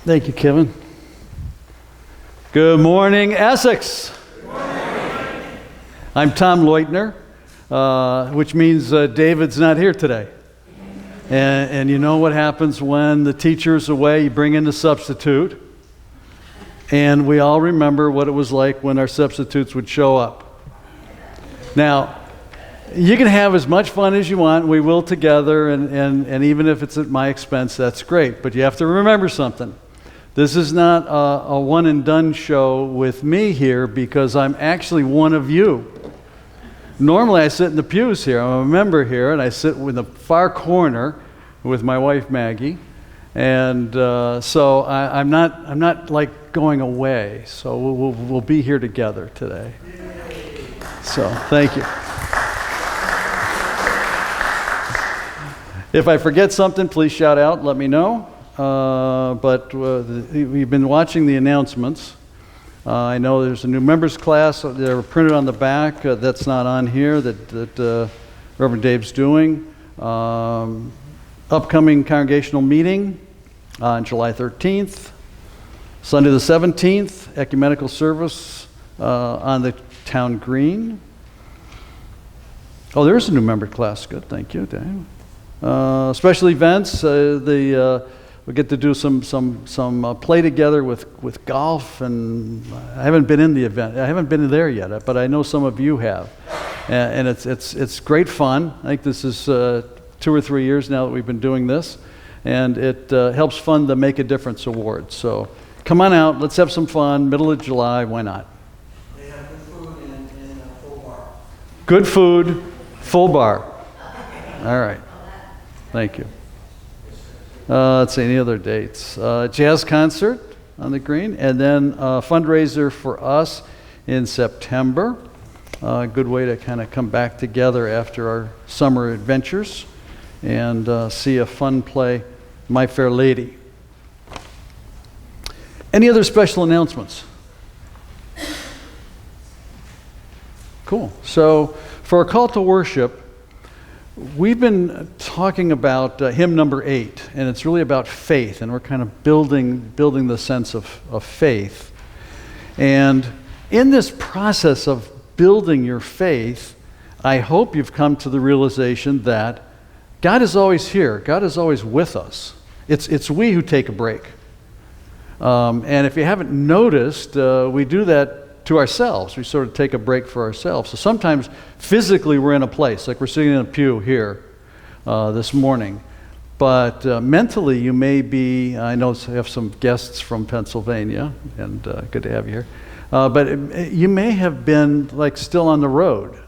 Thank you, Kevin. Good morning, Essex. Good morning. I'm Tom Leutner, which means David's not here today. And you know what happens when the teacher's away? You bring in the substitute. And we all remember what it was like when our substitutes would show up. Now, you can have as much fun as you want. We will together, and even if it's at my expense, that's great. But you have to remember something. This is not a one-and-done show with me here because I'm actually one of you. Normally I sit in the pews here. I'm a member here, and I sit in the far corner with my wife Maggie. And so I'm not like going away. So we'll be here together today. So thank you. If I forget something, please shout out. Let me know. But we've been watching the announcements. I know there's a new members class. They're printed on the back. That's not on here that Reverend Dave's doing. Upcoming congregational meeting on July 13th. Sunday the 17th, ecumenical service on the town green. Oh, there's a new member class. Good, thank you, Dave. Special events. We get to do some play together with golf, and I haven't been in the event. I haven't been there yet, but I know some of you have, and it's great fun. I think this is 2 or 3 years now that we've been doing this, and it helps fund the Make a Difference Award. So come on out, let's have some fun. Middle of July, why not? They have good food and a full bar. Good food, full bar. All right, thank you. Let's see, any other dates? Jazz concert on the green, and then a fundraiser for us in September. A good way to kind of come back together after our summer adventures and see a fun play, My Fair Lady. Any other special announcements? Cool. So for our call to worship, we've been talking about hymn number 8, and it's really about faith, and we're kind of building the sense of faith. And in this process of building your faith, I hope you've come to the realization that God is always here. God is always with us. It's we who take a break. And if you haven't noticed, we do that to ourselves. We sort of take a break for ourselves. So sometimes physically we're in a place, like we're sitting in a pew here this morning. But mentally you may be, I know I have some guests from Pennsylvania, and good to have you here. But you may have been like still on the road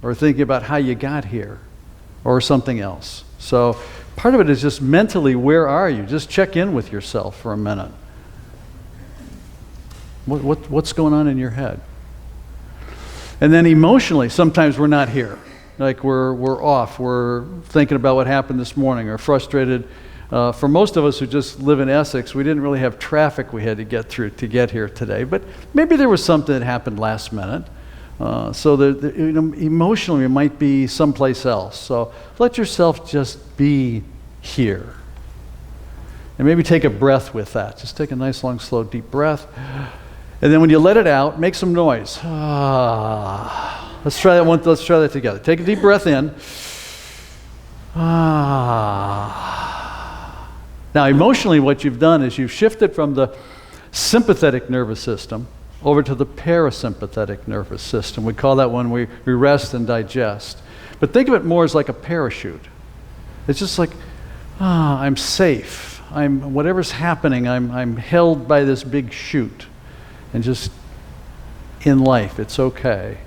or thinking about how you got here or something else. So part of it is just mentally, where are you? Just check in with yourself for a minute. What's going on in your head? And then emotionally, sometimes we're not here. Like we're off. We're thinking about what happened this morning, or frustrated. For most of us who just live in Essex, we didn't really have traffic we had to get through to get here today. But maybe there was something that happened last minute. So emotionally, it might be someplace else. So let yourself just be here. And maybe take a breath with that. Just take a nice, long, slow, deep breath. And then when you let it out, make some noise. Let's try that one. Let's try that together. Take a deep breath in. Now, emotionally, what you've done is you've shifted from the sympathetic nervous system over to the parasympathetic nervous system. We call that when we rest and digest. But think of it more as like a parachute. It's just like, I'm safe. Whatever's happening, I'm held by this big chute. And just in life, it's okay.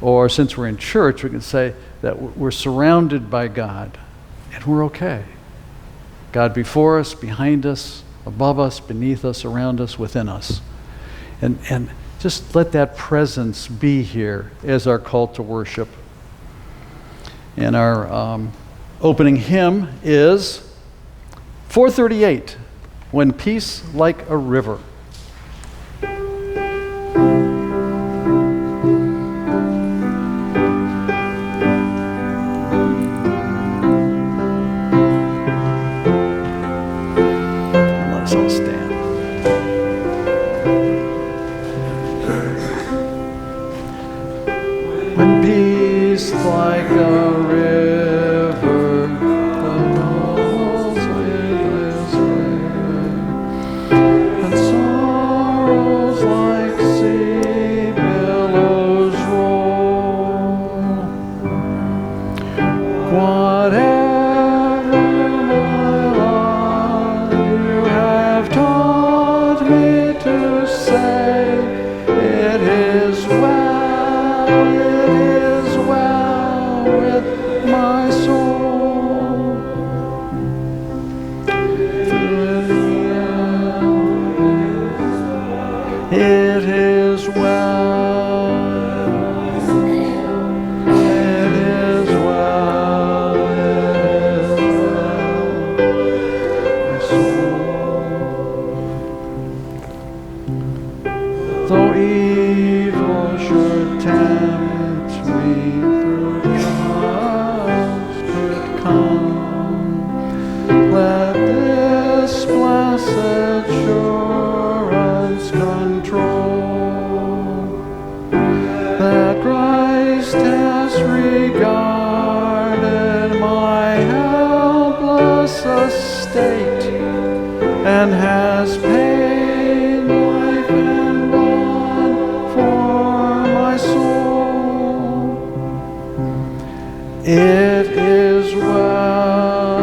Or since we're in church, we can say that we're surrounded by God, and we're okay. God before us, behind us, above us, beneath us, around us, within us. And just let that presence be here as our call to worship. And our opening hymn is 438, When Peace Like a River. Let us all stand. It is well. It is well. It is well. My soul. Though evil should tempt me, through trials could come, let this blessed assurance control that Christ has regarded my helpless estate and has paid life and blood for my soul. It is well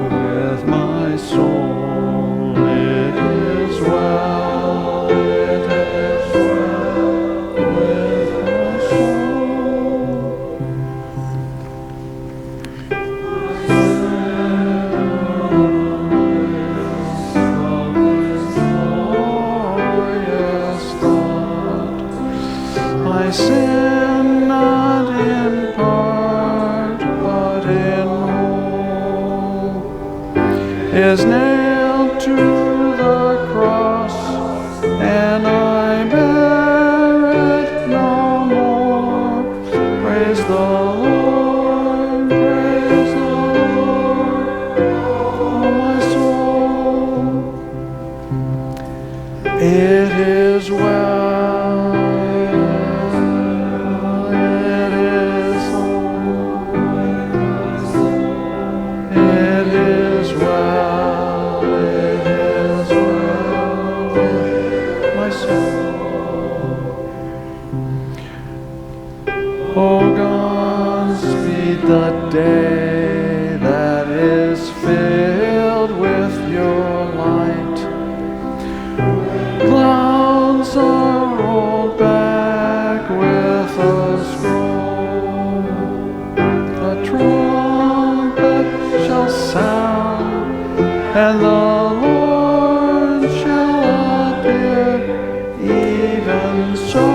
with my soul. It is well. It is well with my soul. Glorious thought, I sin not in part, but in whole, is nailed to the cross, and I bear it no more. Praise the Lord, praise the Lord, oh my soul. It is well. It is It is well. It is well with my soul. Oh, Godspeed the day that is filled with your light. Clouds are rolled back with a scroll. The trumpet shall sound, and the Lord shall appear. Even so,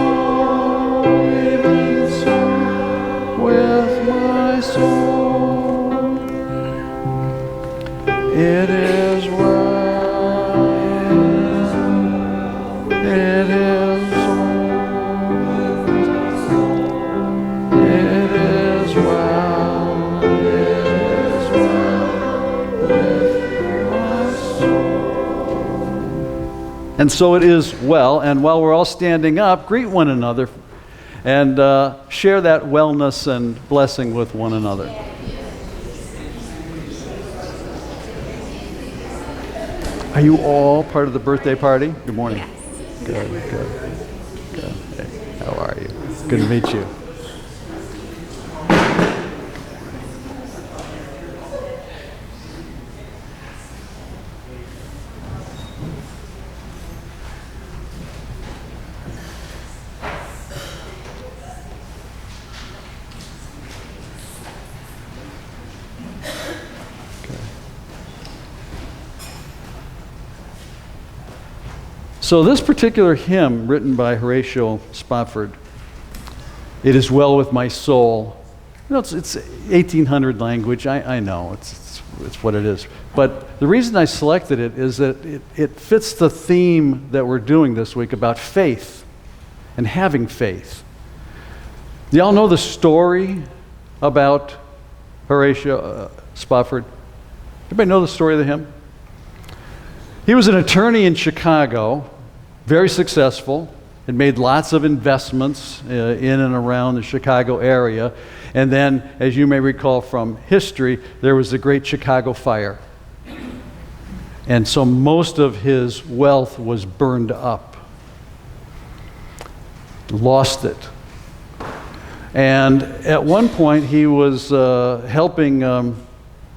with my soul. It is well. It is so. It is well. It is well with my soul. And so it is well. And while we're all standing up, greet one another and share that wellness and blessing with one another. Are you all part of the birthday party? Good morning. Yes. Good. Hey, how are you? Good to meet you. So this particular hymn, written by Horatio Spofford, "It is well with my soul," you know, it's 1800 language. I know it's what it is. But the reason I selected it is that it fits the theme that we're doing this week about faith and having faith. Do y'all know the story about Horatio Spofford? Everybody know the story of the hymn? He was an attorney in Chicago, very successful, had made lots of investments in and around the Chicago area. And then, as you may recall from history, there was the Great Chicago Fire. And so most of his wealth was burned up. Lost it. And at one point, he was helping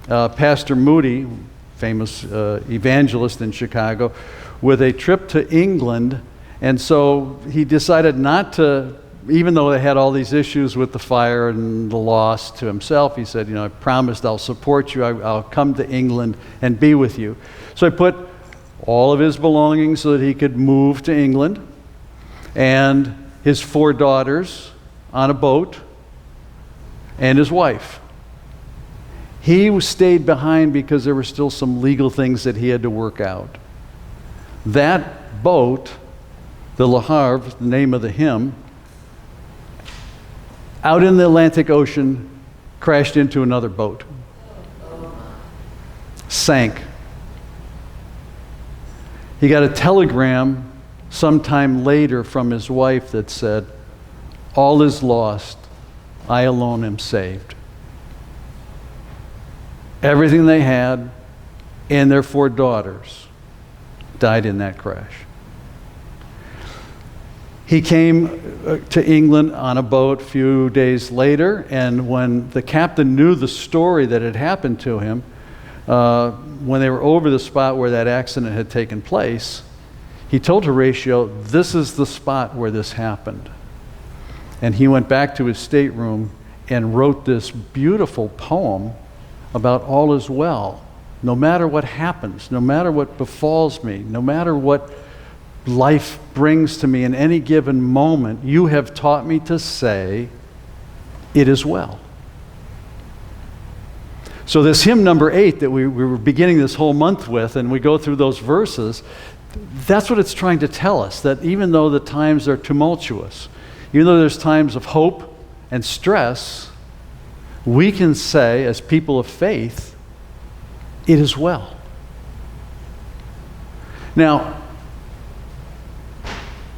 Pastor Moody, famous evangelist in Chicago, with a trip to England. And so he decided not to even though they had all these issues with the fire and the loss to himself, he said, I promised I'll support you. I'll come to England and be with you. So he put all of his belongings so that he could move to England, and his 4 daughters on a boat, and his wife. He stayed behind because there were still some legal things that he had to work out. That boat, the Le Havre, the name of the hymn, out in the Atlantic Ocean, crashed into another boat. Sank. He got a telegram sometime later from his wife that said, "All is lost. I alone am saved." Everything they had and their 4 daughters died in that crash. He came to England on a boat a few days later, and when the captain knew the story that had happened to him, when they were over the spot where that accident had taken place, he told Horatio, "This is the spot where this happened." And he went back to his stateroom and wrote this beautiful poem about all is well. No matter what happens, no matter what befalls me, no matter what life brings to me in any given moment, you have taught me to say, "It is well." So this hymn number 8 that we were beginning this whole month with, and we go through those verses, that's what it's trying to tell us, that even though the times are tumultuous, even though there's times of hope and stress, we can say, as people of faith, "It is well." Now,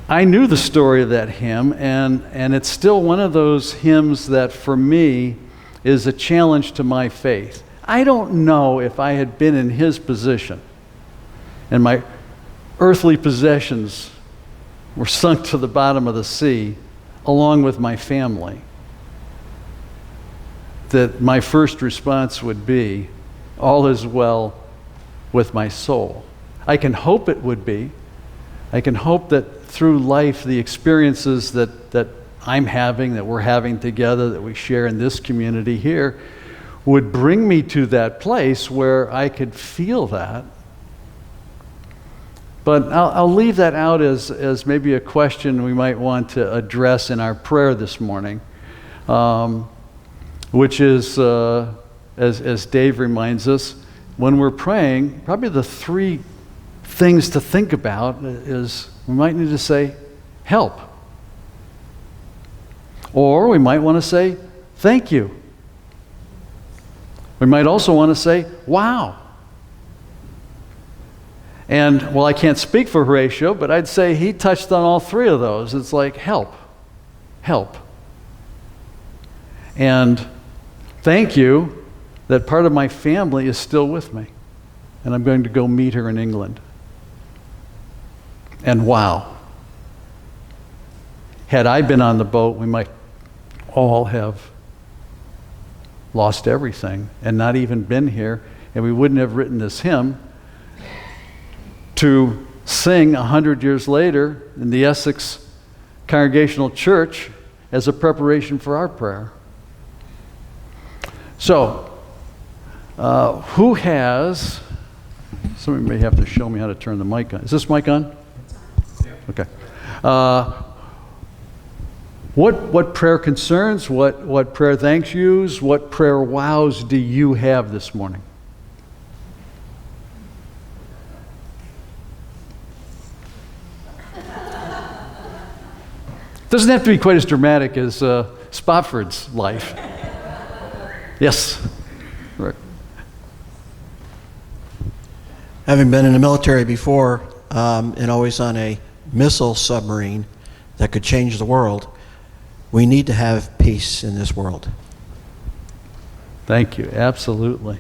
I knew the story of that hymn, and it's still one of those hymns that for me is a challenge to my faith. I don't know if I had been in his position and my earthly possessions were sunk to the bottom of the sea along with my family, that my first response would be, "All is well with my soul." I can hope it would be. I can hope that through life, the experiences that I'm having, that we're having together, that we share in this community here, would bring me to that place where I could feel that. But I'll leave that out as maybe a question we might want to address in our prayer this morning, which is, as Dave reminds us, when we're praying, probably the 3 things to think about is we might need to say, "Help." Or we might want to say, "Thank you." We might also want to say, "Wow." And, well, I can't speak for Horatio, but I'd say he touched on all 3 of those. It's like, help, help. And thank you that part of my family is still with me, and I'm going to go meet her in England. And wow. Had I been on the boat, we might all have lost everything and not even been here, and we wouldn't have written this hymn to sing 100 years later in the Essex Congregational Church as a preparation for our prayer. So, who has, somebody may have to show me how to turn the mic on. Is this mic on? Yeah. Okay. What prayer concerns, what prayer thanks yous, what prayer wows do you have this morning? Doesn't have to be quite as dramatic as Spofford's life. Yes. Right. Having been in the military before, and always on a missile submarine that could change the world, we need to have peace in this world. Thank you. Absolutely.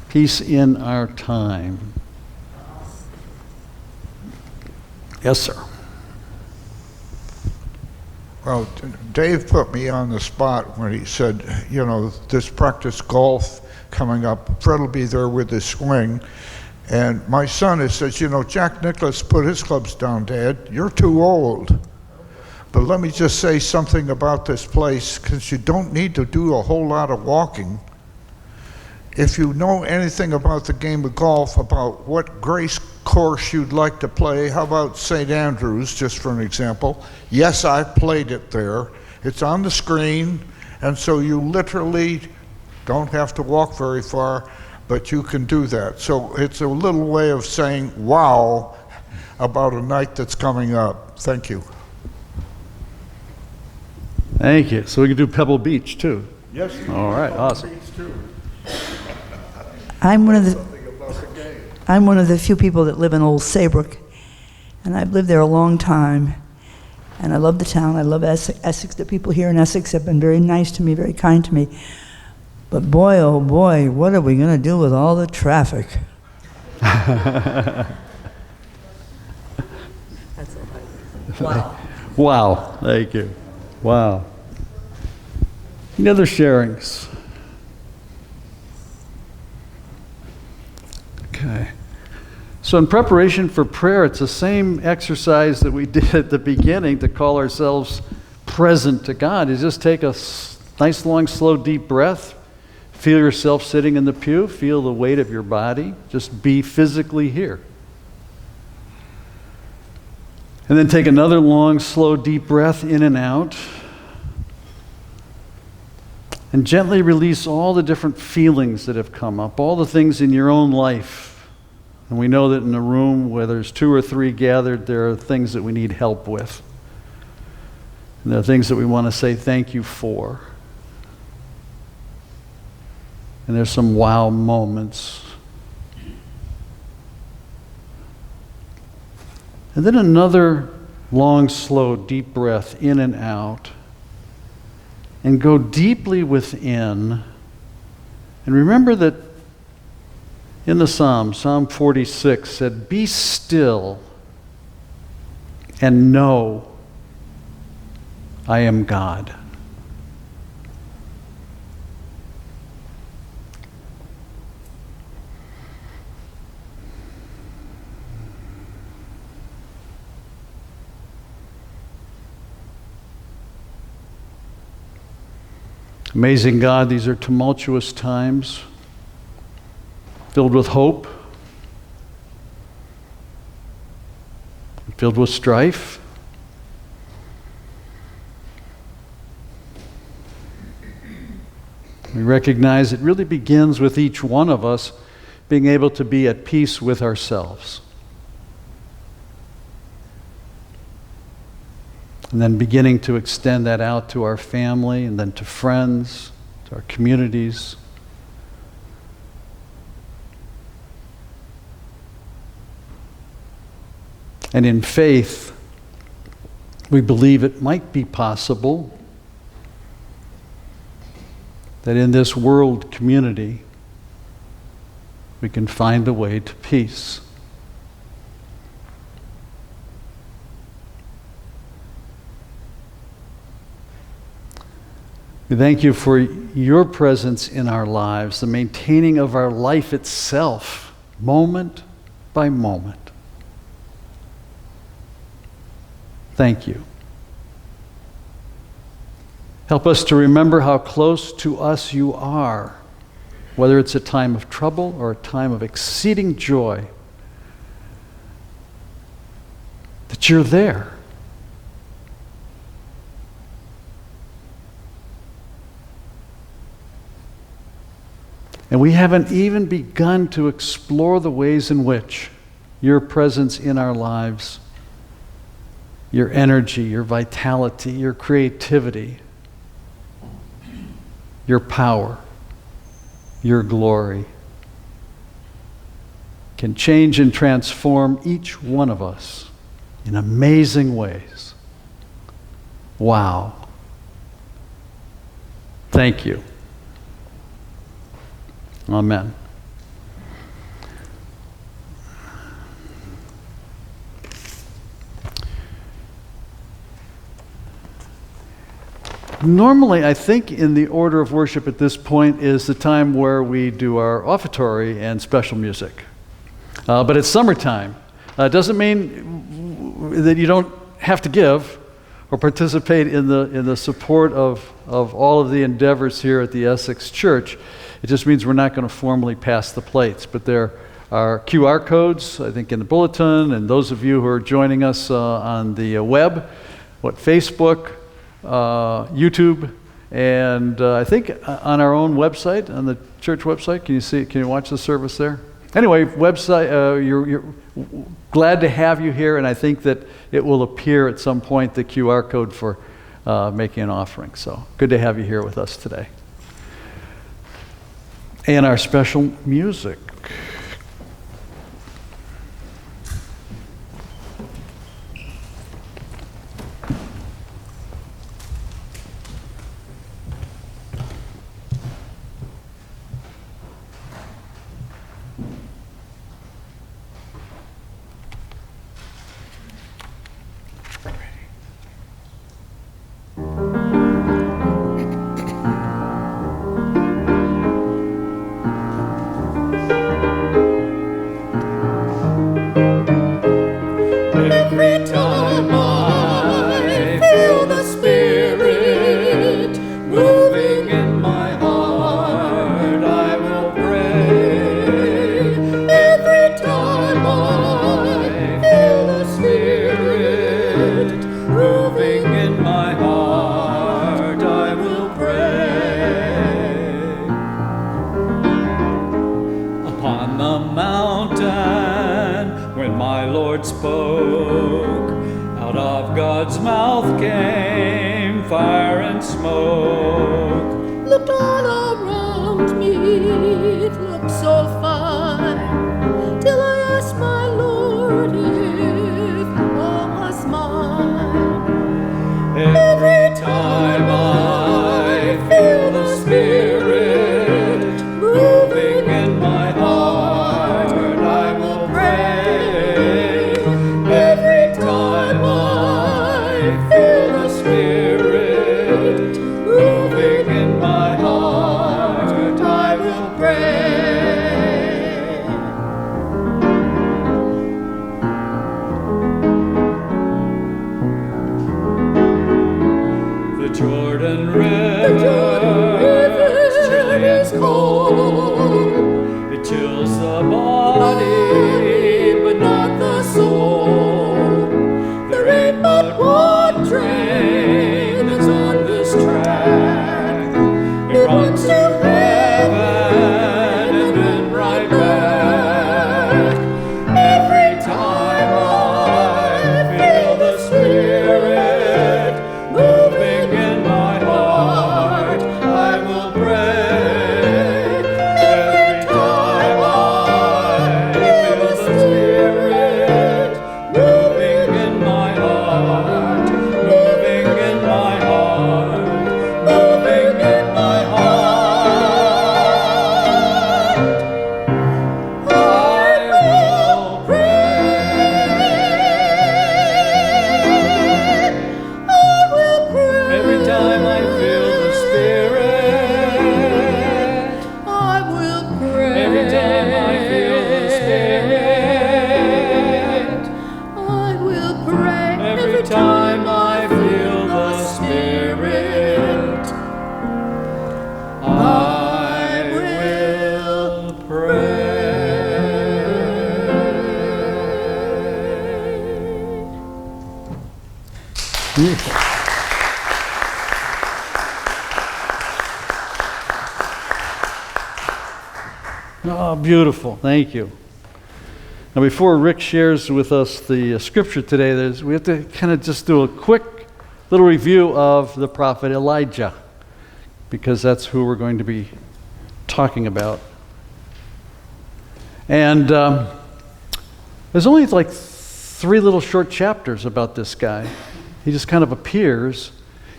Peace in our time. Yes, sir. Well, Dave put me on the spot when he said, this practice golf coming up, Fred will be there with his swing. And my son says, Jack Nicklaus put his clubs down, Dad. You're too old. But let me just say something about this place, because you don't need to do a whole lot of walking. If you know anything about the game of golf, about what grace course you'd like to play, how about St. Andrews, just for an example? Yes, I've played it there. It's on the screen, and so you literally don't have to walk very far, but you can do that. So it's a little way of saying wow about a night that's coming up. Thank you. Thank you. So we can do Pebble Beach too. Yes. All right, awesome. I'm one of the few people that live in Old Saybrook, and I've lived there a long time. And I love the town. I love Essex. The people here in Essex have been very nice to me, very kind to me. But boy, oh boy, what are we going to do with all the traffic? Wow. Wow, thank you. Wow. Any other sharings? Okay. So in preparation for prayer, it's the same exercise that we did at the beginning to call ourselves present to God. You just take a nice, long, slow, deep breath. Feel yourself sitting in the pew. Feel the weight of your body. Just be physically here. And then take another long, slow, deep breath in and out. And gently release all the different feelings that have come up, all the things in your own life. And we know that in a room where there's 2 or 3 gathered, there are things that we need help with. And there are things that we want to say thank you for. And there's some wow moments. And then another long, slow, deep breath in and out. And go deeply within. And remember that in the Psalm, Psalm 46 said, "Be still and know I am God." Amazing God, these are tumultuous times, filled with hope, filled with strife. We recognize it really begins with each one of us being able to be at peace with ourselves. And then beginning to extend that out to our family, and then to friends, to our communities. And in faith, we believe it might be possible that in this world community, we can find a way to peace. We thank you for your presence in our lives, the maintaining of our life itself, moment by moment. Thank you. Help us to remember how close to us you are, whether it's a time of trouble or a time of exceeding joy, that you're there. And we haven't even begun to explore the ways in which your presence in our lives, your energy, your vitality, your creativity, your power, your glory can change and transform each one of us in amazing ways. Wow. Thank you. Amen. Normally, I think in the order of worship at this point is the time where we do our offertory and special music. But it's summertime. It doesn't mean that you don't have to give or participate in the support of all of the endeavors here at the Essex Church. It just means we're not going to formally pass the plates, but there are QR codes, I think, in the bulletin, and those of you who are joining us on the web, Facebook, YouTube, and I think on our own website, on the church website. Can you watch the service there? Anyway, website, you're glad to have you here, and I think that it will appear at some point, the QR code for making an offering. So good to have you here with us today. And our special music. Every time I feel the Spirit moving in my heart, I will pray. Every time I feel the Spirit moving in my heart, I will pray. Upon the mountain, when my Lord spoke, out of God's mouth came fire and smoke. Looked all around me, it looked so fine, till I asked my Lord if all was mine. Every time I feel the Spirit moving in my heart, I will pray. Every time I feel the Spirit moving in my heart, I will pray. The Jordan River is chilly and cold. It chills the body, but not the soul. There ain't but one train that's on this track. It runs to heaven and then right back. Every time I feel the Spirit moving in my heart, I will pray. Every time I feel the Spirit moving in my heart, moving in my heart, moving in my heart, I will pray. I will pray. Every time I feel the Spirit, I will pray. Every time I feel the Spirit, I will pray. Every time I feel the Spirit, I will pray. Beautiful. Oh, beautiful. Thank you. Now, before Rick shares with us the scripture today, we have to kind of just do a quick little review of the prophet Elijah, because that's who we're going to be talking about. And there's only like 3 little short chapters about this guy. He just kind of appears,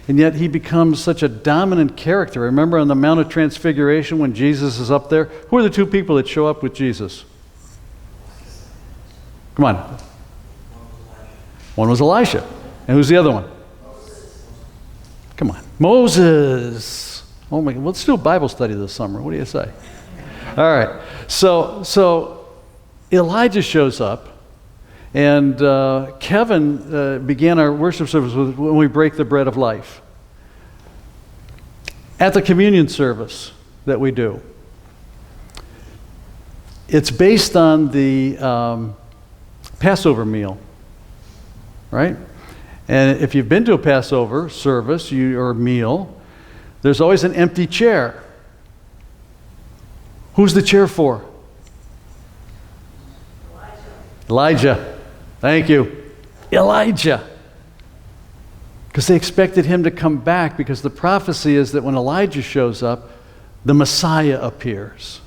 and yet he becomes such a dominant character. Remember on the Mount of Transfiguration when Jesus is up there? Who are the 2 people that show up with Jesus? Come on. One was Elisha. And who's the other one? Come on. Moses. Oh my God. Let's do a Bible study this summer. What do you say? All right. So Elijah shows up, And Kevin began our worship service with when we break the bread of life. At the communion service that we do, it's based on the Passover meal, right? And if you've been to a Passover service or meal, there's always an empty chair. Who's the chair for? Elijah. Thank you. Elijah. Because they expected him to come back, because the prophecy is that when Elijah shows up, the Messiah appears.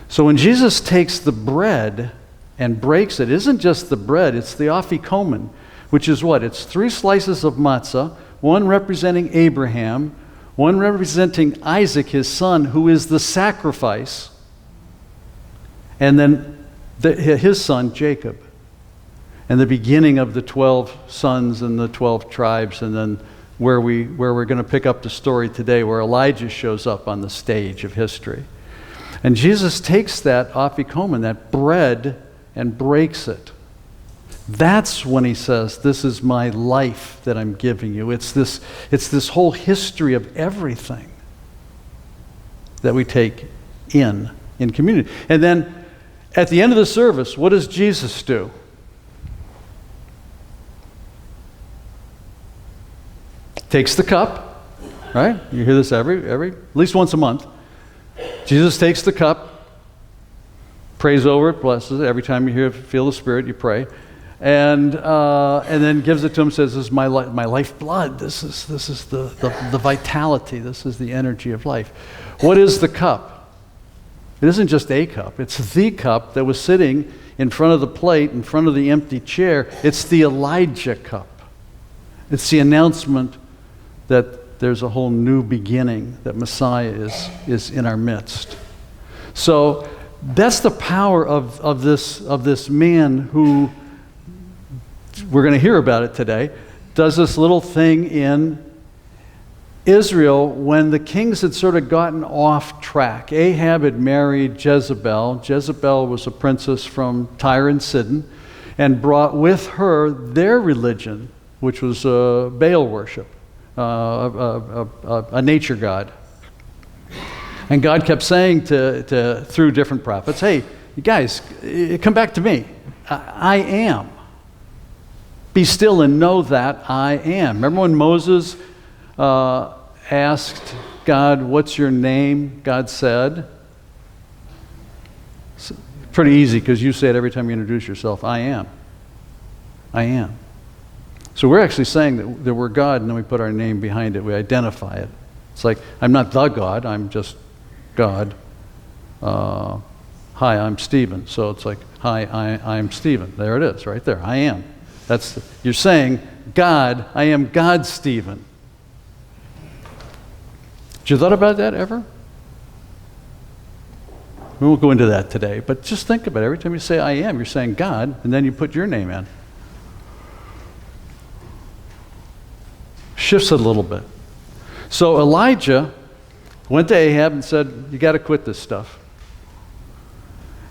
So when Jesus takes the bread and breaks it, isn't just the bread, it's the afikomen, which is what? It's 3 slices of matzah, one representing Abraham, one representing Isaac, his son, who is the sacrifice, and then his son, Jacob, and the beginning of the 12 sons and the 12 tribes, and then where we're going to pick up the story today, where Elijah shows up on the stage of history. And Jesus takes that afikomen, that bread, and breaks it. That's when he says, this is my life that I'm giving you. It's this whole history of everything that we take in community. And then at the end of the service, what does Jesus do? Takes the cup, right? You hear this every at least once a month. Jesus takes the cup, prays over it, blesses it. Every time you feel the Spirit, you pray, and then gives it to him. Says, "This is my lifeblood. This is the vitality. This is the energy of life." What is the cup? It isn't just a cup. It's the cup that was sitting in front of the plate, in front of the empty chair. It's the Elijah cup. It's the announcement that there's a whole new beginning, that Messiah is in our midst. So that's the power of this man who, we're going to hear about it today, does this little thing in Israel when the kings had sort of gotten off track. Ahab had married Jezebel. Jezebel was a princess from Tyre and Sidon, and brought with her their religion, which was Baal worship. A nature god. And God kept saying through different prophets, hey, you guys, come back to me. I am. Be still and know that I am. Remember when Moses asked God, what's your name? God said, it's pretty easy because you say it every time you introduce yourself, I am. I am. So we're actually saying that we're God, and then we put our name behind it. We identify it. It's like, I'm not the God, I'm just God. Hi, I'm Stephen. So it's like, hi, I'm Stephen. There it is, right there. I am. You're saying, God, I am God, Stephen. Did you thought about that ever? We won't go into that today, but just think about it. Every time you say I am, you're saying God, and then you put your name in. Shifts it a little bit. So Elijah went to Ahab and said, you got to quit this stuff.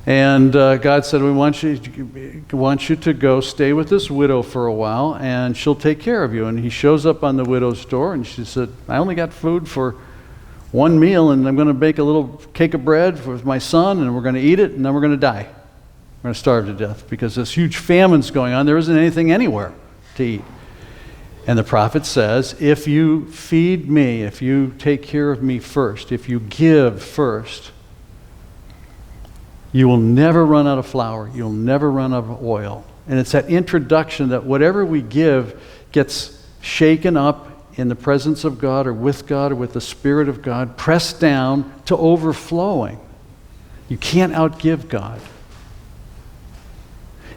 And God said, we want you to go stay with this widow for a while, and she'll take care of you. And he shows up on the widow's door, and she said, I only got food for one meal, and I'm going to bake a little cake of bread for my son, and we're going to eat it, and then we're going to die. We're going to starve to death because this huge famine's going on. There isn't anything anywhere to eat. And the prophet says, if you feed me, if you take care of me first, if you give first, you will never run out of flour. You'll never run out of oil. And it's that introduction that whatever we give gets shaken up in the presence of God or with the Spirit of God, pressed down to overflowing. You can't outgive God.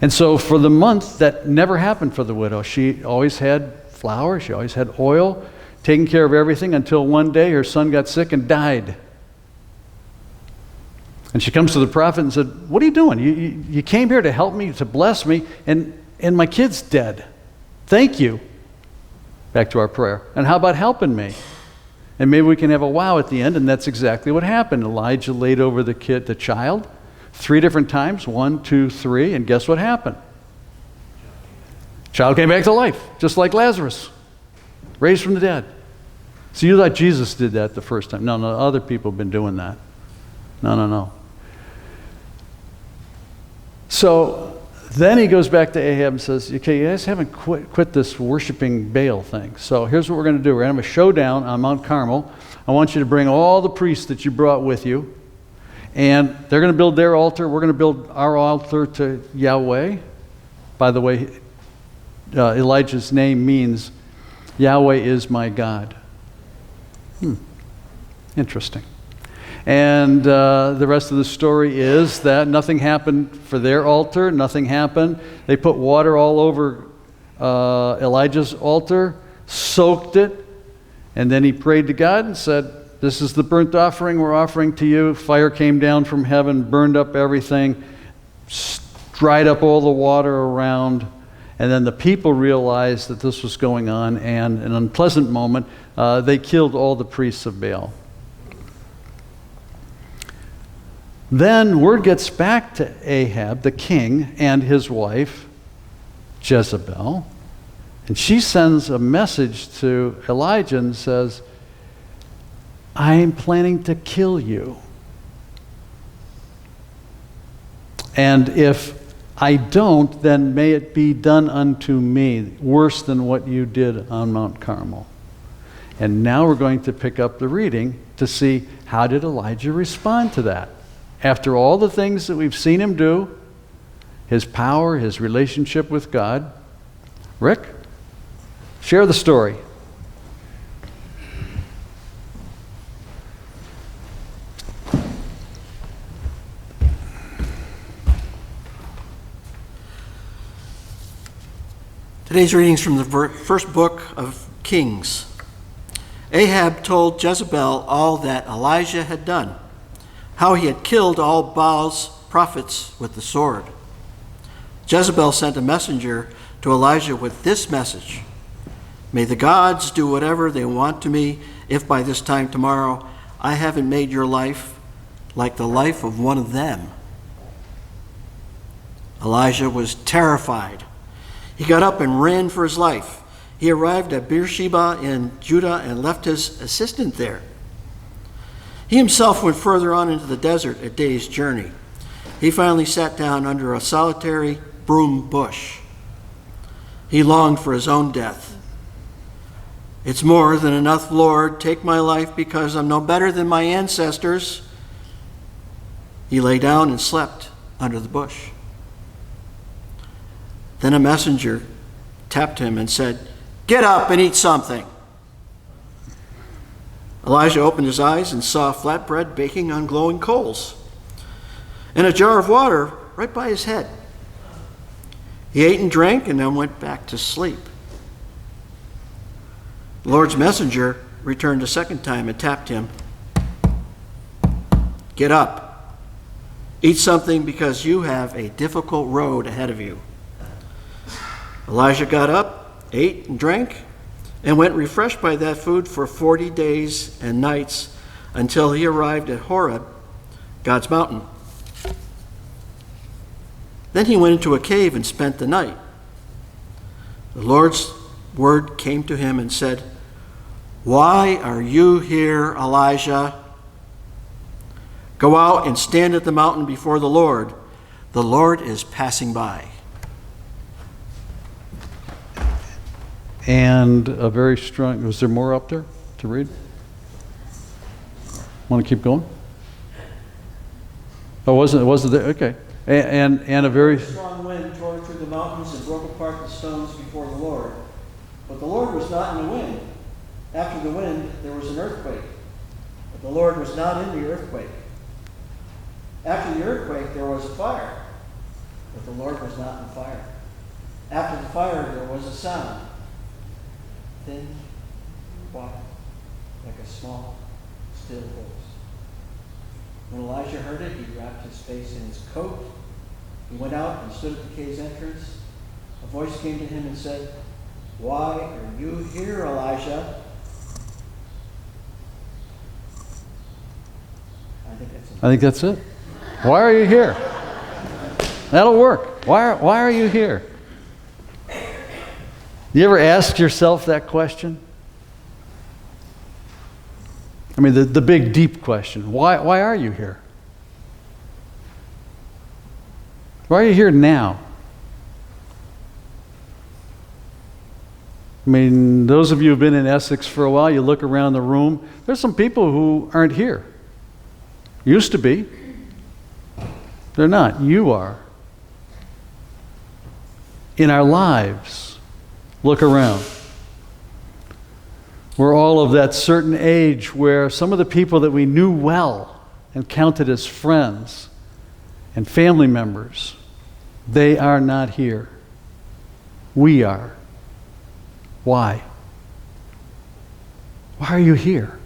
And so for the month, that never happened for the widow. She always had flour, she always had oil, taking care of everything until one day her son got sick and died. And she comes to the prophet and said, what are you doing? You came here to help me, to bless me, and my kid's dead. Thank you. Back to our prayer. And how about helping me? And maybe we can have a wow at the end, and that's exactly what happened. Elijah laid over the child, 3 different times, 1, 2, 3, and guess what happened? Child came back to life, just like Lazarus, raised from the dead. So you thought Jesus did that the first time. No, other people have been doing that. No. So then he goes back to Ahab and says, okay, you guys haven't quit this worshiping Baal thing. So here's what we're going to do. We're going to have a showdown on Mount Carmel. I want you to bring all the priests that you brought with you, and they're going to build their altar. We're going to build our altar to Yahweh. By the way, Elijah's name means Yahweh is my God. Interesting. And the rest of the story is that nothing happened for their altar. Nothing happened. They put water all over Elijah's altar, soaked it, and then he prayed to God and said, this is the burnt offering we're offering to you. Fire came down from heaven, burned up everything, dried up all the water around. And then the people realized that this was going on, and in an unpleasant moment, they killed all the priests of Baal. Then word gets back to Ahab, the king, and his wife, Jezebel, and she sends a message to Elijah and says, I am planning to kill you. And if I don't, then may it be done unto me, worse than what you did on Mount Carmel. And now we're going to pick up the reading to see how did Elijah respond to that. After all the things that we've seen him do, his power, his relationship with God. Rick, share the story. Today's readings from the first book of Kings. Ahab told Jezebel all that Elijah had done, how he had killed all Baal's prophets with the sword. Jezebel sent a messenger to Elijah with this message: may the gods do whatever they want to me if by this time tomorrow I haven't made your life like the life of one of them. Elijah was terrified. He got up and ran for his life. He arrived at Beersheba in Judah and left his assistant there. He himself went further on into the desert, a day's journey. He finally sat down under a solitary broom bush. He longed for his own death. It's more than enough, Lord. Take my life because I'm no better than my ancestors. He lay down and slept under the bush. Then a messenger tapped him and said, get up and eat something. Elijah opened his eyes and saw flatbread baking on glowing coals and a jar of water right by his head. He ate and drank and then went back to sleep. The Lord's messenger returned a second time and tapped him. Get up. Eat something because you have a difficult road ahead of you. Elijah got up, ate and drank, and went refreshed by that food for 40 days and nights until he arrived at Horeb, God's mountain. Then he went into a cave and spent the night. The Lord's word came to him and said, why are you here, Elijah? Go out and stand at the mountain before the Lord. The Lord is passing by. And a very strong, was there more up there to read? Want to keep going? Oh, wasn't there? Okay. And a very strong wind tore through the mountains and broke apart the stones before the Lord. But the Lord was not in the wind. After the wind, there was an earthquake. But the Lord was not in the earthquake. After the earthquake, there was a fire. But the Lord was not in the fire. After the fire, there was a sound. Thin, quiet, like a small, still voice. When Elijah heard it, he wrapped his face in his coat. He went out and stood at the cave's entrance. A voice came to him and said, why are you here, Elijah? I think that's it. Why are you here? That'll work. Why are you here? You ever ask yourself that question? I mean, the big, deep question. Why are you here? Why are you here now? I mean, those of you who've been in Essex for a while, you look around the room, there's some people who aren't here. Used to be. They're not. You are. In our lives, look around. We're all of that certain age where some of the people that we knew well and counted as friends and family members, they are not here. We are. Why? Why are you here?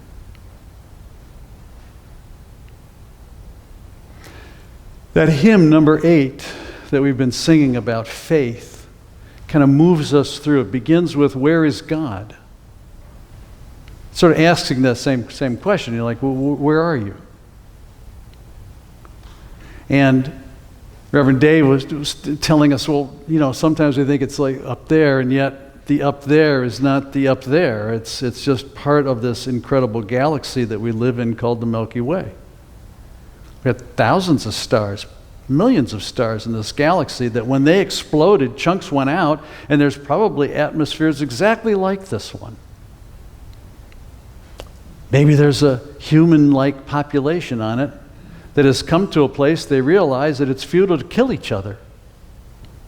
That hymn, number 8, that we've been singing about faith, kind of moves us through. It begins with, where is God? Sort of asking that same question. You're like, well, where are you? And Reverend Dave was telling us, well, you know, sometimes we think it's like up there, and yet the up there is not the up there. It's just part of this incredible galaxy that we live in called the Milky Way. We have thousands of stars, millions of stars in this galaxy that when they exploded, chunks went out, and there's probably atmospheres exactly like this one. Maybe there's a human-like population on it that has come to a place they realize that it's futile to kill each other.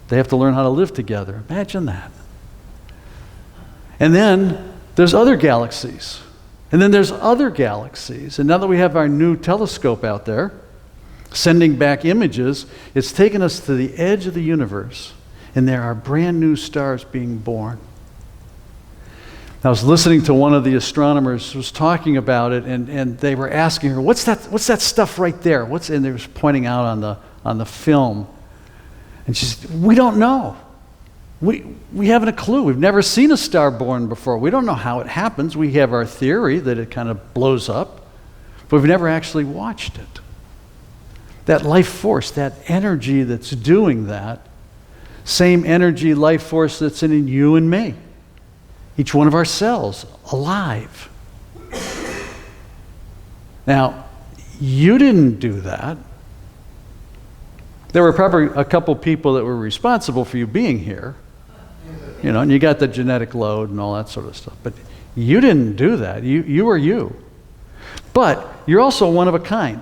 They have to learn how to live together. Imagine that. And then there's other galaxies. And then there's other galaxies. And now that we have our new telescope out there, sending back images, it's taken us to the edge of the universe. And there are brand new stars being born. I was listening to one of the astronomers who was talking about it, and they were asking her, what's that stuff right there? And they was pointing out on the film. And she said, we don't know. We haven't a clue. We've never seen a star born before. We don't know how it happens. We have our theory that it kind of blows up, but we've never actually watched it. That life force, that energy that's doing that, same energy, life force that's in you and me. Each one of our cells, alive. Now, you didn't do that. There were probably a couple people that were responsible for you being here. You know, and you got the genetic load and all that sort of stuff. But you didn't do that. You are you. But you're also one of a kind.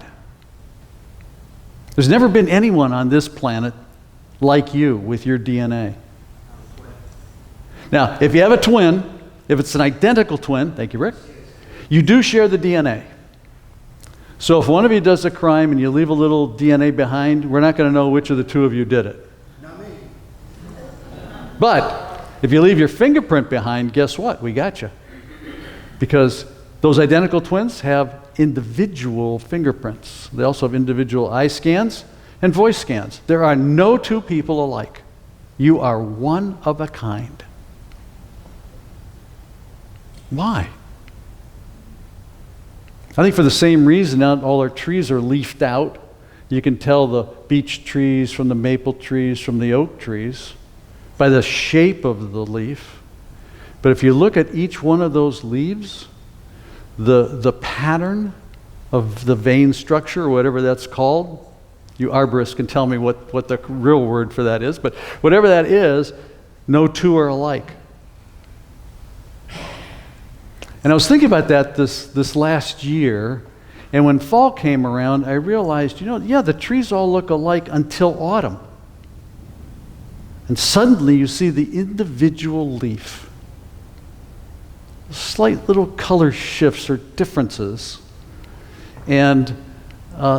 There's never been anyone on this planet like you with your DNA. Now, if you have a twin, if it's an identical twin, thank you, Rick, you do share the DNA. So if one of you does a crime and you leave a little DNA behind, we're not going to know which of the two of you did it. Not me. But if you leave your fingerprint behind, guess what? We got you. Because those identical twins have individual fingerprints. They also have individual eye scans and voice scans. There are no two people alike. You are one of a kind. Why? I think for the same reason, not all our trees are leafed out. You can tell the beech trees from the maple trees from the oak trees by the shape of the leaf. But if you look at each one of those leaves, the pattern of the vein structure, or whatever that's called, you arborists can tell me what the real word for that is, but whatever that is, no two are alike. And I was thinking about that this last year, and when fall came around, I realized, the trees all look alike until autumn. And suddenly you see the individual leaf. Slight little color shifts or differences. And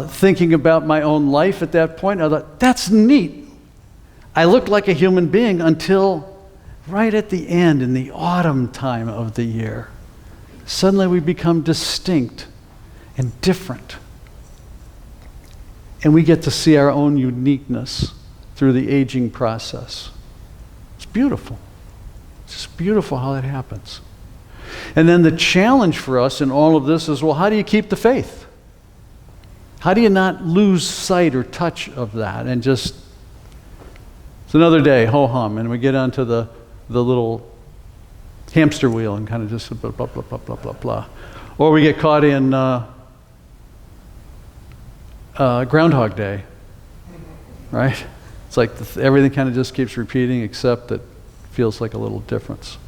thinking about my own life at that point, I thought, that's neat. I looked like a human being until right at the end, in the autumn time of the year. Suddenly we become distinct and different. And we get to see our own uniqueness through the aging process. It's beautiful. It's just beautiful how that happens. And then the challenge for us in all of this is, well, how do you keep the faith? How do you not lose sight or touch of that and just, it's another day, ho-hum, and we get onto the little hamster wheel and kind of just blah, blah, blah, blah, blah, blah, blah. Or we get caught in Groundhog Day, right? It's like everything kind of just keeps repeating, except it feels like a little difference.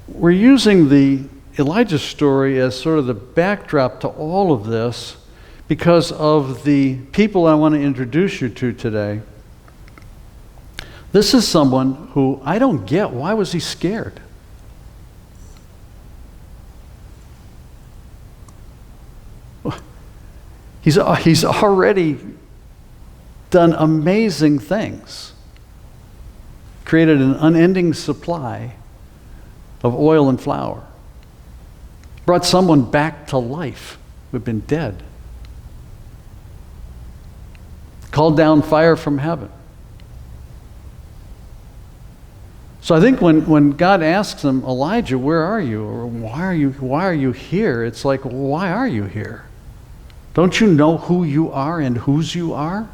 We're using the Elijah story as sort of the backdrop to all of this because of the people I want to introduce you to today. This is someone who I don't get. Why was he scared? He's already done amazing things. Created an unending supply of oil and flour. Brought someone back to life who had been dead. Called down fire from heaven. So I think when God asks him, Elijah, where are you? Or why are you here? It's like, why are you here? Don't you know who you are and whose you are?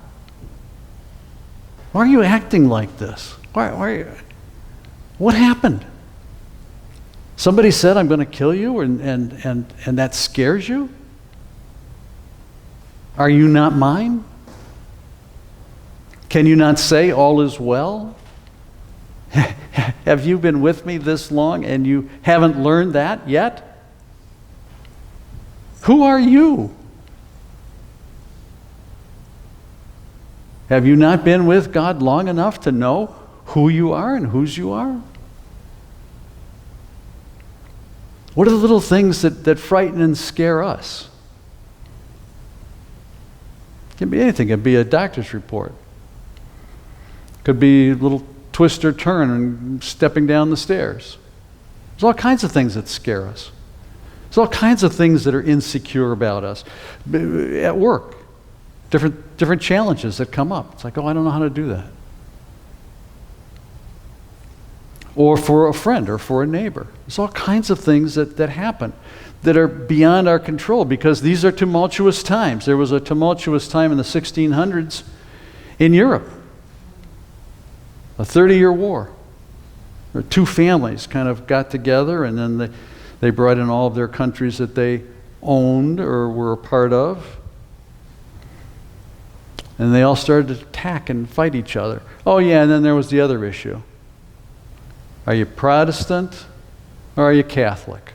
Why are you acting like this? What happened? Somebody said, I'm going to kill you, and that scares you? Are you not mine? Can you not say all is well? Have you been with me this long and you haven't learned that yet? Who are you? Have you not been with God long enough to know who you are and whose you are? What are the little things that frighten and scare us? It can be anything. It can be a doctor's report. It could be a little twist or turn and stepping down the stairs. There's all kinds of things that scare us. There's all kinds of things that are insecure about us. At work, different challenges that come up. It's like, oh, I don't know how to do that. Or for a friend or for a neighbor. There's all kinds of things that happen that are beyond our control because these are tumultuous times. There was a tumultuous time in the 1600s in Europe. A 30-year war. Where two families kind of got together and then they brought in all of their countries that they owned or were a part of. And they all started to attack and fight each other. Oh yeah, and then there was the other issue. Are you Protestant or are you Catholic?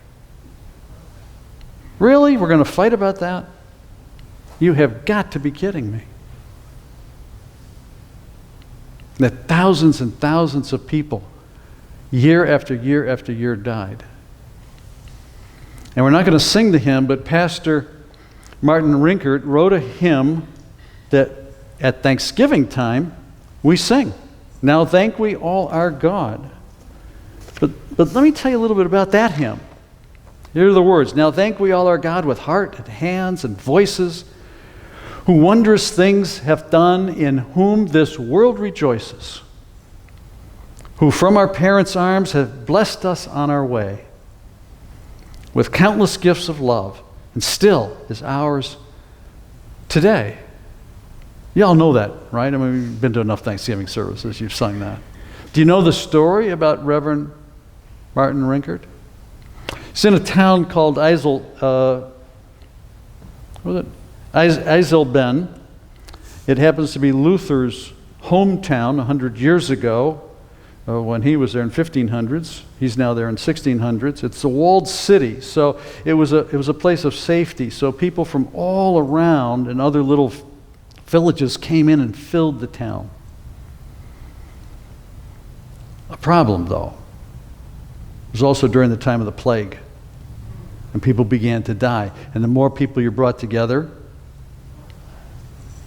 Really? We're going to fight about that? You have got to be kidding me. That thousands and thousands of people, year after year after year, died. And we're not going to sing the hymn, but Pastor Martin Rinkert wrote a hymn that at Thanksgiving time we sing. Now thank we all our God. But let me tell you a little bit about that hymn. Here are the words. Now thank we all our God with heart and hands and voices, who wondrous things hath done, in whom this world rejoices, who from our parents' arms have blessed us on our way, with countless gifts of love, and still is ours today. You all know that, right? I mean, we've been to enough Thanksgiving services, you've sung that. Do you know the story about Reverend Martin Rinkert? He's in a town called Eiselben. It happens to be Luther's hometown 100 years ago when he was there in 1500s. He's now there in 1600s. It's a walled city, so it was a place of safety. So people from all around and other little villages came in and filled the town. A problem, though, was also during the time of the plague, and people began to die. And the more people you brought together,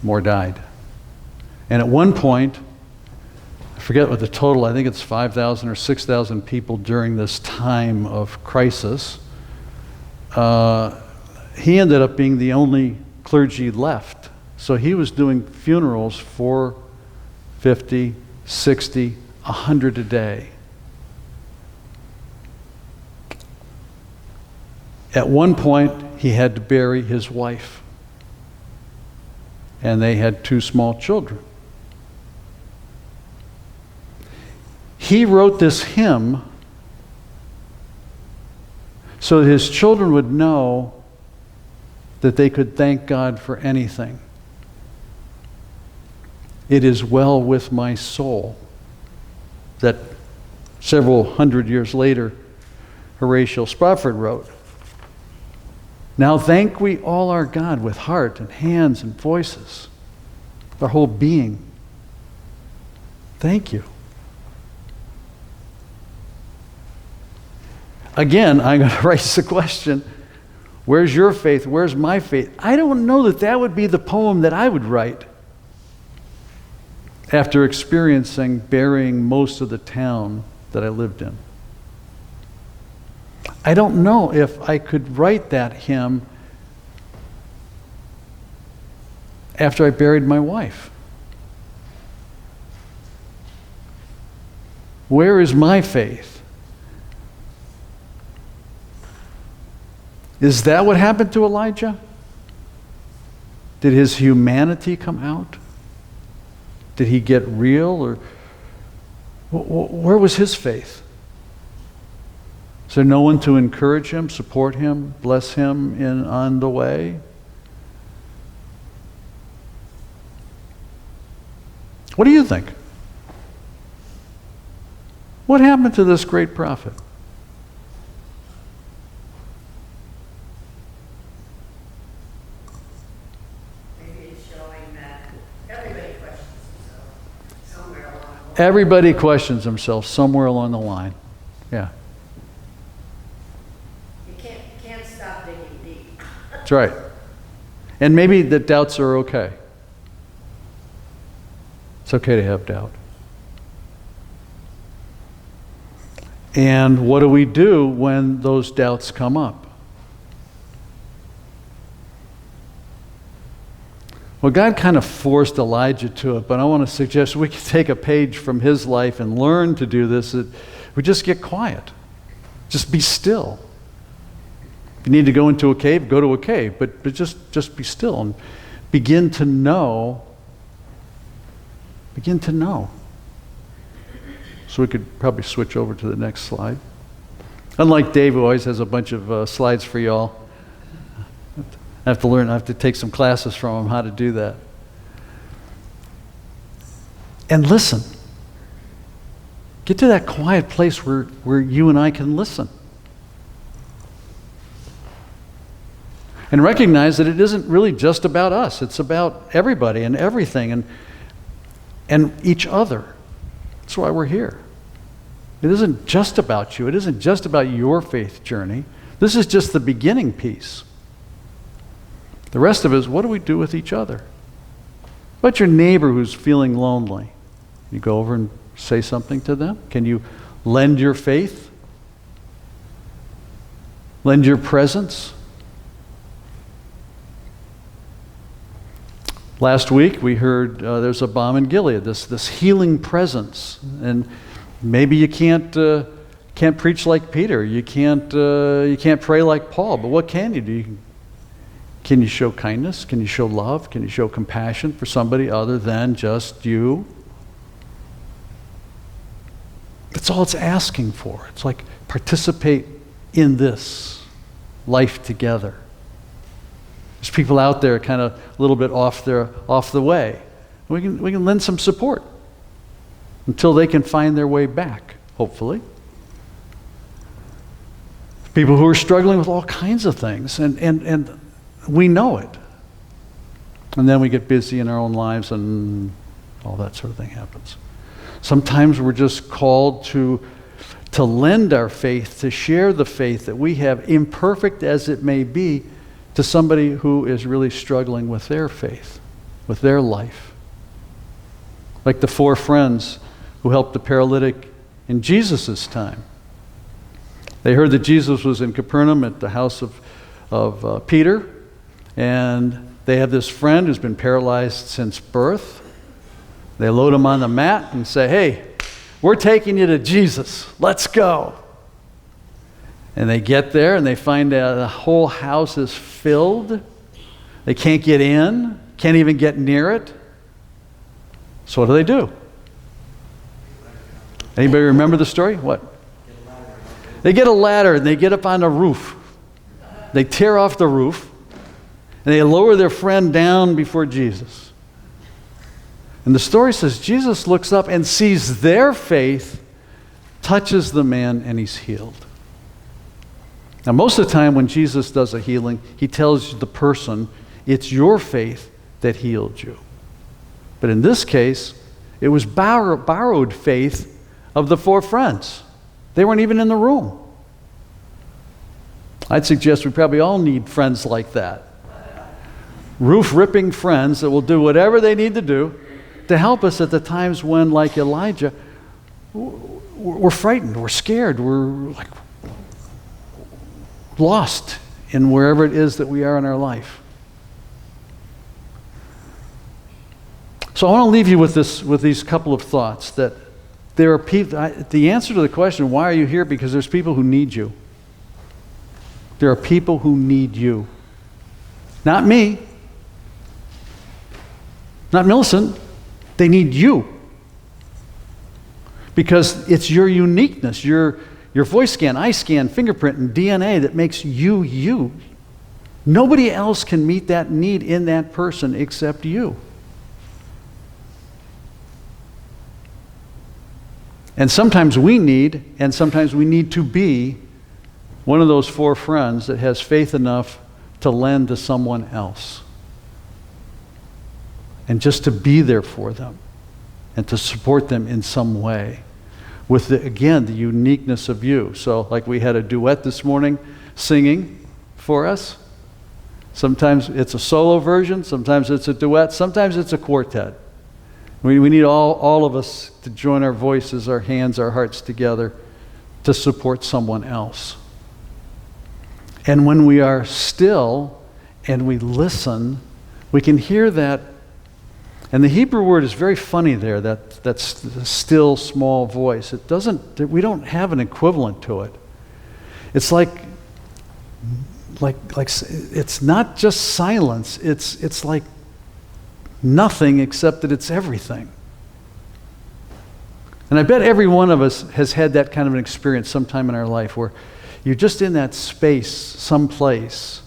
more died. And at one point, I forget what the total, I think it's 5,000 or 6,000 people during this time of crisis. He ended up being the only clergy left. So he was doing funerals for 50, 60, 100 a day. At one point, he had to bury his wife, and they had 2 small children. He wrote this hymn so that his children would know that they could thank God for anything. It is well with my soul, that several hundred years later, Horatio Spafford wrote. Now thank we all our God with heart and hands and voices, our whole being. Thank you. Again, I'm going to raise the question, where's your faith? Where's my faith? I don't know that that would be the poem that I would write after experiencing burying most of the town that I lived in. I don't know if I could write that hymn after I buried my wife. Where is my faith? Is that what happened to Elijah? Did his humanity come out? Did he get real? Or where was his faith? Is there no one to encourage him, support him, bless him on the way? What do you think? What happened to this great prophet? Maybe it's showing that everybody questions themselves somewhere along the line. Everybody questions themselves somewhere along the line. Yeah. You can't stop digging deep. That's right. And maybe the doubts are okay. It's okay to have doubt. And what do we do when those doubts come up? Well, God kind of forced Elijah to it, but I want to suggest we can take a page from his life and learn to do this. We just get quiet. Just be still. If you need to go into a cave, go to a cave, but just be still and begin to know. Begin to know. So we could probably switch over to the next slide. Unlike Dave, who always has a bunch of slides for y'all. I have to take some classes from him how to do that. And listen. Get to that quiet place where you and I can listen. And recognize that it isn't really just about us. It's about everybody and everything and each other. That's why we're here. It isn't just about you. It isn't just about your faith journey. This is just the beginning piece. The rest of it is, what do we do with each other? What about your neighbor who's feeling lonely? You go over and say something to them? Can you lend your faith? Lend your presence? Last week we heard there's a balm in Gilead, this healing presence, and maybe you can't preach like Peter, you can't pray like Paul, but what can you do? Can you show kindness? Can you show love? Can you show compassion for somebody other than just you? That's all it's asking for. It's like participate in this life together. There's people out there kind of a little bit off the way. We can lend some support until they can find their way back, hopefully. People who are struggling with all kinds of things, and we know it. And then we get busy in our own lives and all that sort of thing happens. Sometimes we're just called to lend our faith, to share the faith that we have, imperfect as it may be, to somebody who is really struggling with their faith, with their life. Like the 4 friends who helped the paralytic in Jesus' time. They heard that Jesus was in Capernaum at the house of Peter, and they have this friend who's been paralyzed since birth. They load him on the mat and say, "Hey, we're taking you to Jesus. Let's go." And they get there and they find the whole house is filled. They can't get in, can't even get near it. So what do? Anybody remember the story? What? They get a ladder and they get up on the roof. They tear off the roof and they lower their friend down before Jesus. And the story says Jesus looks up and sees their faith, touches the man, and he's healed. Now, most of the time when Jesus does a healing, he tells the person, it's your faith that healed you. But in this case, it was borrowed faith of the 4 friends. They weren't even in the room. I'd suggest we probably all need friends like that. Roof-ripping friends that will do whatever they need to do to help us at the times when, like Elijah, we're frightened, we're scared, we're like lost in wherever it is that we are in our life. So I want to leave you with these couple of thoughts that there are people. The answer to the question, why are you here? Because there's people who need you. There are people who need you. Not me. Not Millicent. They need you. Because it's your uniqueness, your voice scan, eye scan, fingerprint, and DNA that makes you you. Nobody else can meet that need in that person except you. And sometimes we need to be one of those 4 friends that has faith enough to lend to someone else. And just to be there for them and to support them in some way with, the uniqueness of you. So like we had a duet this morning singing for us. Sometimes it's a solo version, sometimes it's a duet, sometimes it's a quartet. We need all of us to join our voices, our hands, our hearts together to support someone else. And when we are still and we listen, we can hear that. And the Hebrew word is very funny there, that's the still, small voice. We don't have an equivalent to it. It's like it's not just silence, it's like nothing except that it's everything. And I bet every one of us has had that kind of an experience sometime in our life where you're just in that space someplace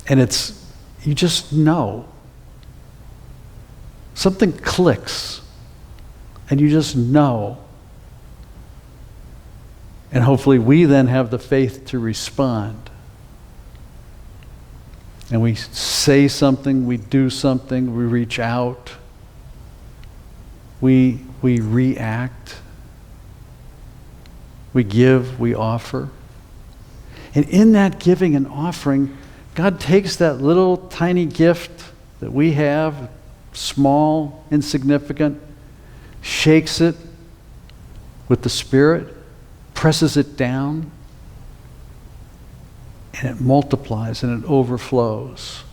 and you just know. Something clicks and you just know. And hopefully we then have the faith to respond. And we say something, we do something, we reach out, we react, we give, we offer. And in that giving and offering, God takes that little tiny gift that we have, small, insignificant, shakes it with the Spirit, presses it down, and it multiplies and it overflows.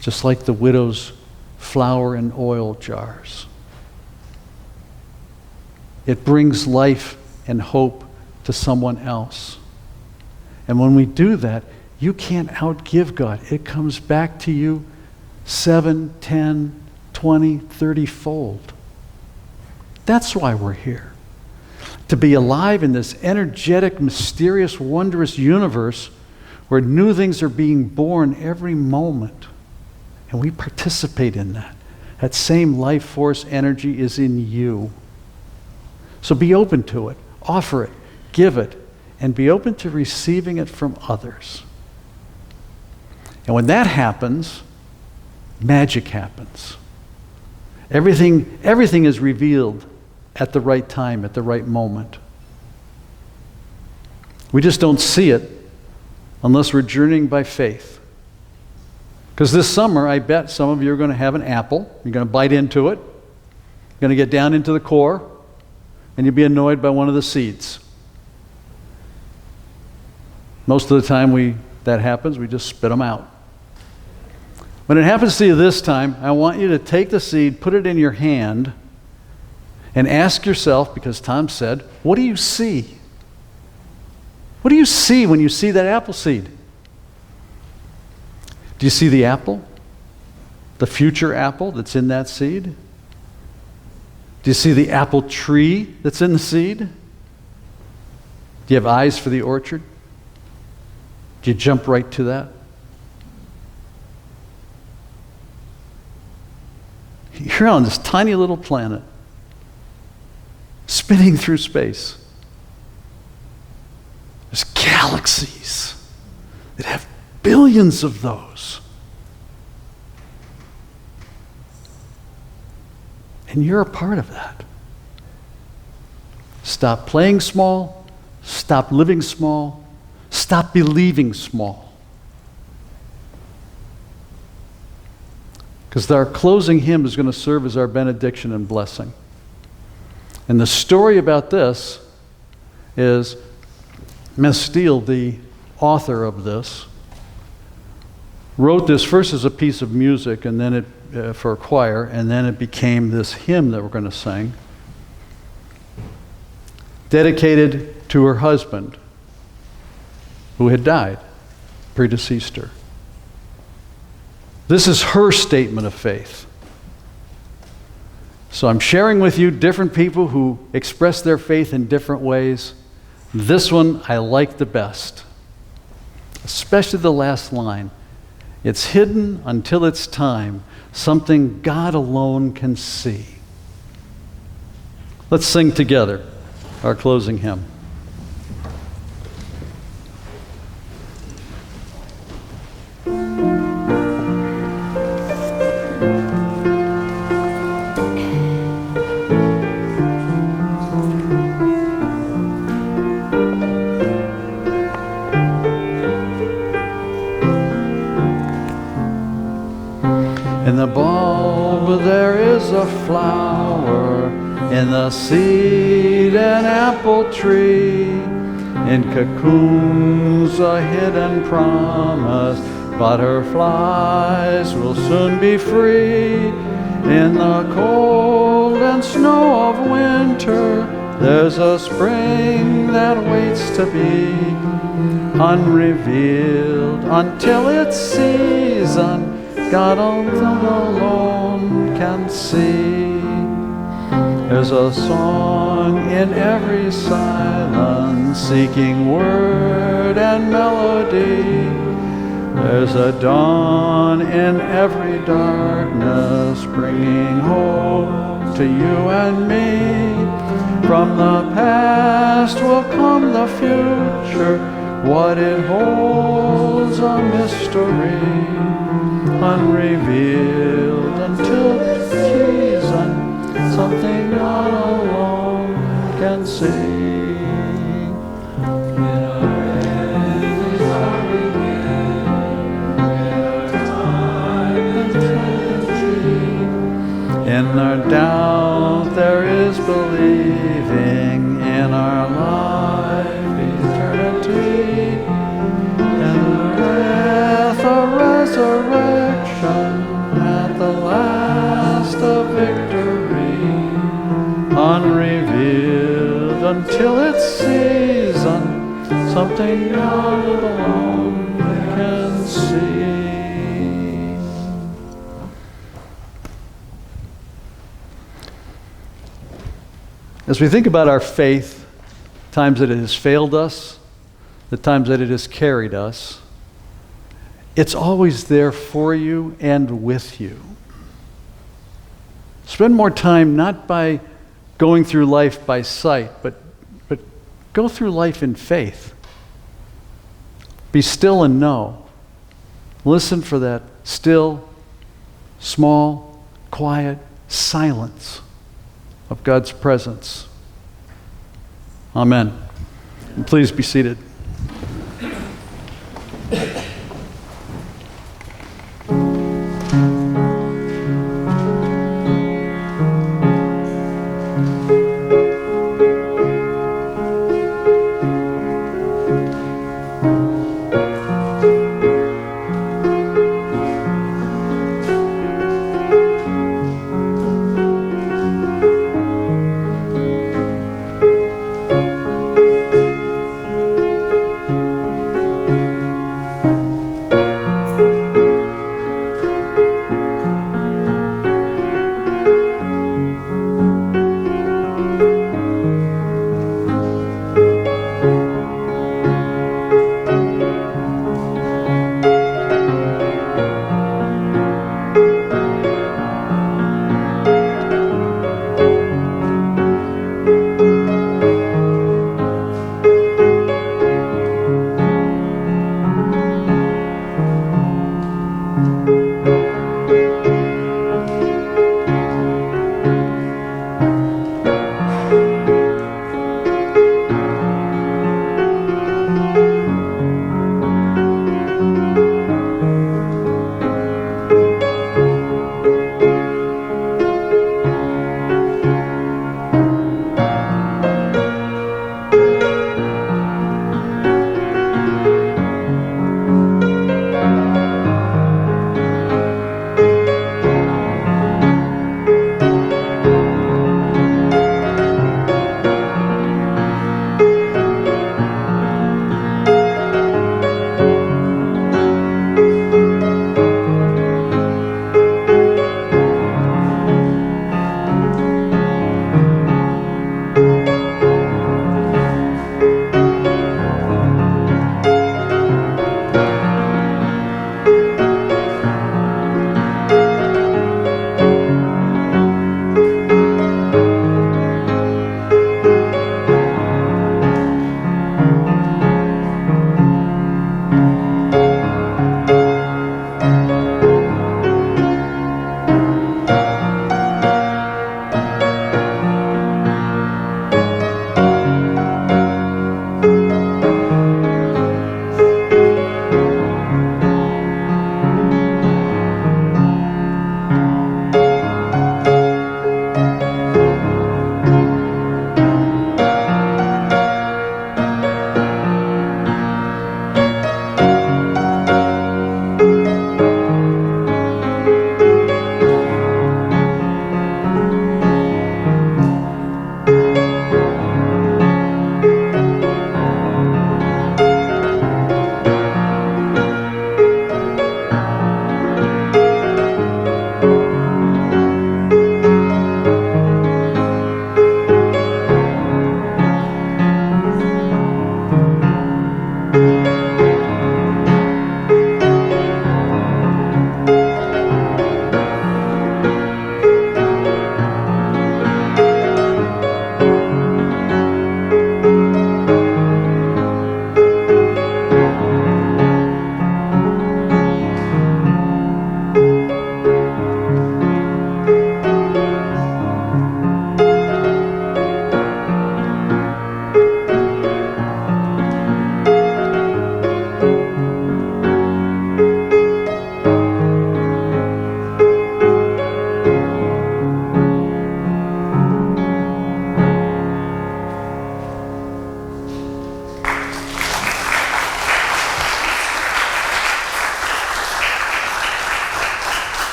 Just like the widow's flour and oil jars. It brings life and hope to someone else. And when we do that, you can't outgive God. It comes back to you 7, 10, 20, 30-fold. That's why we're here. To be alive in this energetic, mysterious, wondrous universe where new things are being born every moment. And we participate in that. That same life force energy is in you. So be open to it. Offer it. Give it. And be open to receiving it from others. And when that happens, magic happens. Everything is revealed at the right time, at the right moment. We just don't see it unless we're journeying by faith. Because this summer, I bet some of you are going to have an apple. You're going to bite into it. You're going to get down into the core, and you'll be annoyed by one of the seeds. Most of the time that happens, we just spit them out. When it happens to you this time, I want you to take the seed, put it in your hand, And ask yourself, because Tom said, what do you see? What do you see when you see that apple seed? Do you see the apple? The future apple that's in that seed? Do you see the apple tree that's in the seed? Do you have eyes for the orchard? Do you jump right to that? You're on this tiny little planet, spinning through space. There's galaxies that have billions of those. And you're a part of that. Stop playing small. Stop living small. Stop believing small. Because our closing hymn is going to serve as our benediction and blessing. And the story about this is Miss Steele, the author of this, wrote this first as a piece of music and then for a choir, and then it became this hymn that we're going to sing, dedicated to her husband who had died, predeceased her. This is her statement of faith. So I'm sharing with you different people who express their faith in different ways. This one I like the best, especially the last line. It's hidden until it's time, something God alone can see. Let's sing together our closing hymn. In the bulb there is a flower, in the seed an apple tree, in cocoons a hidden promise, butterflies will soon be free. In the cold and snow of winter, there's a spring that waits to be unrevealed until its season God alone can see. There's a song in every silence, seeking word and melody. There's a dawn in every darkness, bringing hope to you and me. From the past will come the future, what it holds a mystery, unrevealed until the season, something God alone can see. In our doubt there is believing, in our life eternity, in the breath of resurrection, at the last of victory, unrevealed until its season, something God alone can see. As we think about our faith, times that it has failed us, the times that it has carried us, it's always there for you and with you. Spend more time not by going through life by sight, but go through life in faith. Be still and know. Listen for that still, small, quiet silence of God's presence. Amen. And please be seated.